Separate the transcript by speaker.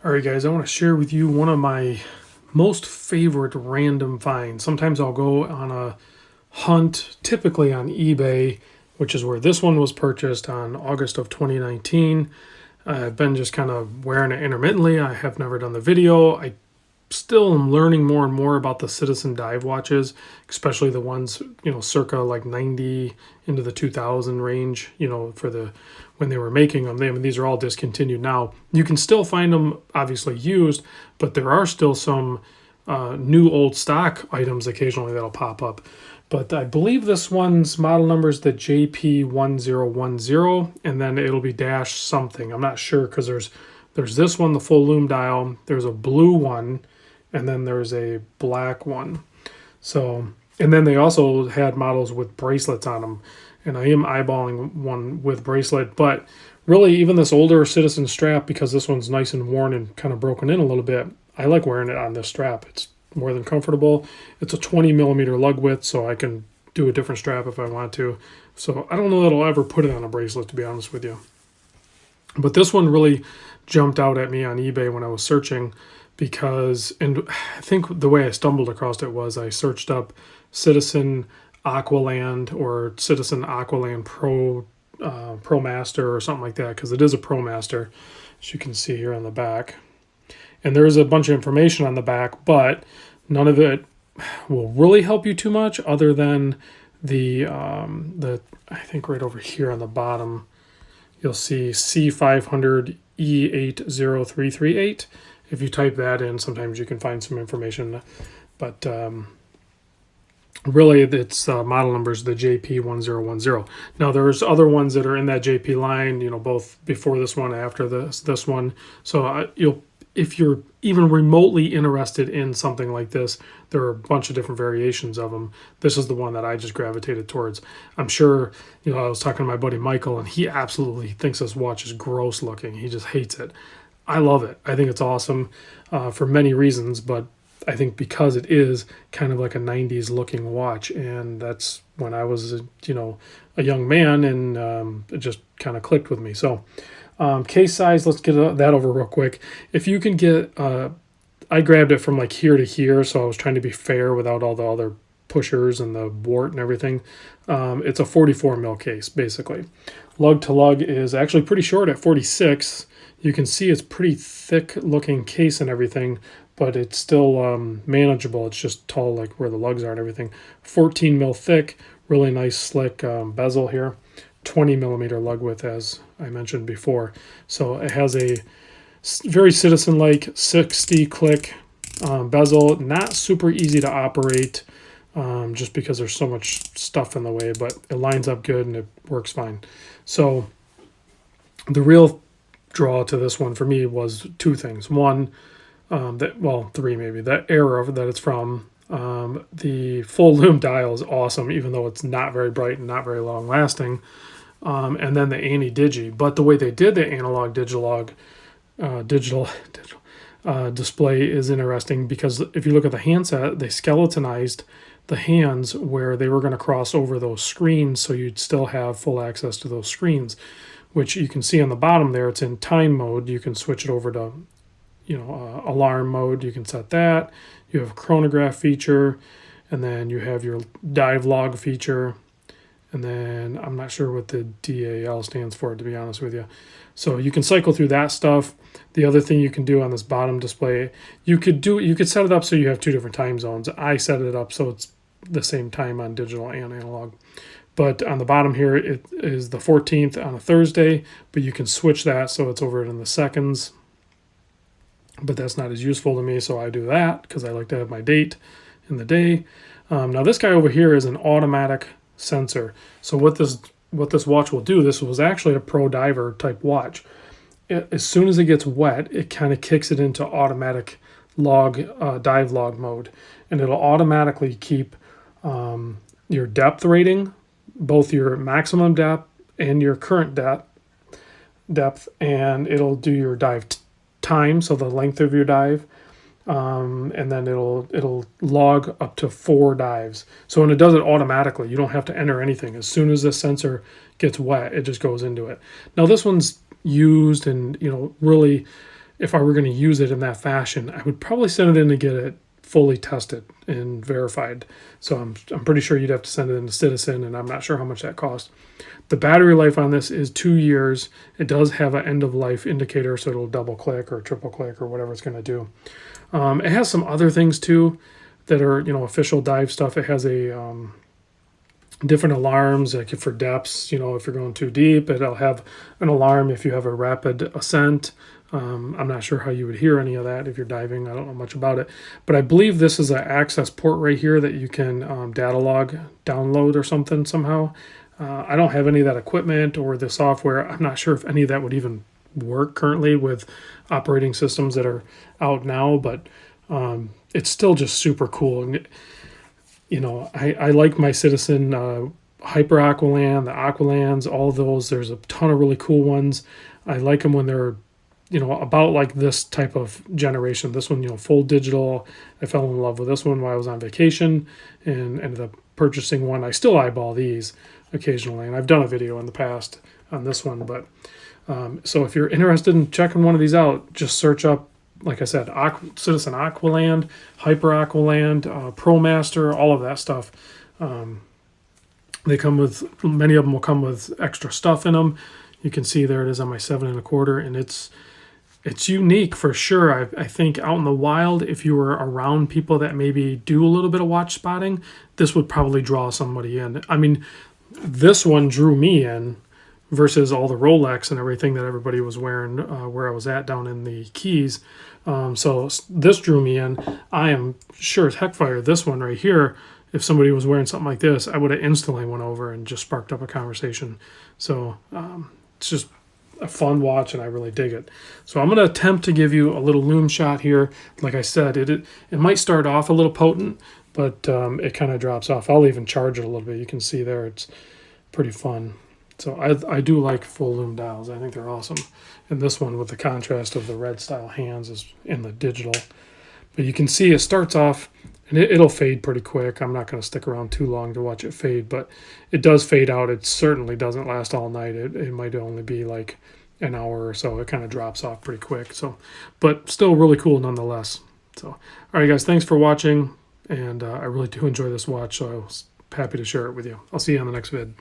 Speaker 1: All right, guys, I want to share with you one of my most favorite random finds. Sometimes I'll go on a hunt, typically on eBay, which is where this one was purchased on August of 2019. I've been just kind of wearing it intermittently. I have never done the video. I still am learning more and more about the Citizen dive watches, especially the ones, circa like 90 into the 2000 range, for the when they were making them. These are all discontinued now. You can still find them obviously used, but there are still some new old stock items occasionally that'll pop up. But I believe this one's model number is the jp1010, and then it'll be dash something. I'm not sure because there's this one, the full loom dial. There's a blue one, and then there's a black one. So, and then they also had models with bracelets on them, and I am eyeballing one with bracelet. But really, even this older Citizen strap, because this one's nice and worn and kind of broken in a little bit, I like wearing it on this strap. It's more than comfortable. It's a 20 millimeter lug width, so I can do a different strap if I want to. So I don't know that I'll ever put it on a bracelet, to be honest with you. But this one really jumped out at me on eBay when I was searching, because, and I think the way I stumbled across it was I searched up Citizen Aqualand or Citizen Aqualand Promaster or something like that, because it is a Promaster, as you can see here on the back. And there is a bunch of information on the back, but none of it will really help you too much, other than the I think right over here on the bottom, you'll see C500E80338. If you type that in, sometimes you can find some information. But really, its model number is the JP1010. Now, there's other ones that are in that JP line, both before this one and after this one. So if you're even remotely interested in something like this, there are a bunch of different variations of them. This is the one that I just gravitated towards. I'm sure, I was talking to my buddy Michael, and he absolutely thinks this watch is gross looking. He just hates it. I love it. I think it's awesome for many reasons, but I think because it is kind of like a 90s looking watch, and that's when I was, a young man, and it just kind of clicked with me. So case size, let's get that over real quick. If you can get, I grabbed it from like here to here, so I was trying to be fair without all the other pushers and the wart and everything. It's a 44 mil case, basically. Lug to lug is actually pretty short at 46. You can see it's pretty thick looking case and everything, but it's still manageable. It's just tall, like where the lugs are and everything. 14 mil thick, really nice slick bezel here. 20 millimeter lug width, as I mentioned before. So it has a very Citizen-like 60 click bezel. Not super easy to operate, just because there's so much stuff in the way, but it lines up good and it works fine. So the real draw to this one for me was two things. One, three maybe. The era that it's from. The full loom dial is awesome, even though it's not very bright and not very long lasting. And then the Ani-Digi. But the way they did the analog digital display is interesting, because if you look at the handset, they skeletonized the hands where they were going to cross over those screens, so you'd still have full access to those screens, which you can see on the bottom there. It's in time mode. You can switch it over to alarm mode. You can set that. You have a chronograph feature, and then you have your dive log feature, and then I'm not sure what the DAL stands for, to be honest with you. So you can cycle through that stuff. The other thing you can do on this bottom display, you could set it up so you have two different time zones. I set it up so it's the same time on digital and analog. But on the bottom here, it is the 14th on a Thursday, but you can switch that so it's over in the seconds. But that's not as useful to me, so I do that because I like to have my date in the day. Now this guy over here is an automatic sensor. So what this watch will do, this was actually a pro diver type watch. As soon as it gets wet, it kind of kicks it into automatic dive log mode, and it'll automatically keep your depth rating, both your maximum depth and your current depth, and it'll do your dive time, so the length of your dive, and then it'll log up to 4 dives. So when it does it automatically, you don't have to enter anything. As soon as the sensor gets wet, it just goes into it. Now this one's used, and really if I were going to use it in that fashion, I would probably send it in to get it fully tested and verified. So I'm pretty sure you'd have to send it into Citizen, and I'm not sure how much that costs. The battery life on this is 2 years. It does have an end of life indicator, so it'll double click or triple click or whatever it's going to do. It has some other things too that are, you know, official dive stuff. It has a different alarms, like for depths, you know, if you're going too deep. It'll have an alarm if you have a rapid ascent. I'm not sure how you would hear any of that if you're diving. I don't know much about it, but I believe this is an access port right here that you can data log download or something somehow. I don't have any of that equipment or the software. I'm not sure if any of that would even work currently with operating systems that are out now, but it's still just super cool. And you know, I like my Citizen Hyper Aqualand, the Aqualands, all those. There's a ton of really cool ones. I like them when they're, you know, about like this type of generation. This one, you know, full digital. I fell in love with this one while I was on vacation and ended up purchasing one. I still eyeball these occasionally, and I've done a video in the past on this one. But so if you're interested in checking one of these out, just search up, like I said, Citizen Aqualand, Hyper Aqualand, Promaster, all of that stuff. They come with, many of them will come with extra stuff in them. You can see there it is on my 7 1/4, and it's unique for sure. I think out in the wild, if you were around people that maybe do a little bit of watch spotting, this would probably draw somebody in. I mean, this one drew me in versus all the Rolex and everything that everybody was wearing where I was at down in the Keys. So this drew me in. I am sure as heck fire this one right here. If somebody was wearing something like this, I would have instantly went over and just sparked up a conversation. So it's just a fun watch, and I really dig it. So I'm going to attempt to give you a little Loom Shot here. Like I said, it might start off a little potent, but it kind of drops off. I'll even charge it a little bit. You can see there it's pretty fun. So I do like full loom dials. I think they're awesome. And this one with the contrast of the red style hands is in the digital. But you can see it starts off, and it'll fade pretty quick. I'm not going to stick around too long to watch it fade, but it does fade out. It certainly doesn't last all night. It might only be like an hour or so. It kind of drops off pretty quick. So, but still really cool nonetheless. So, all right, guys, thanks for watching. And I really do enjoy this watch, so I was happy to share it with you. I'll see you on the next vid.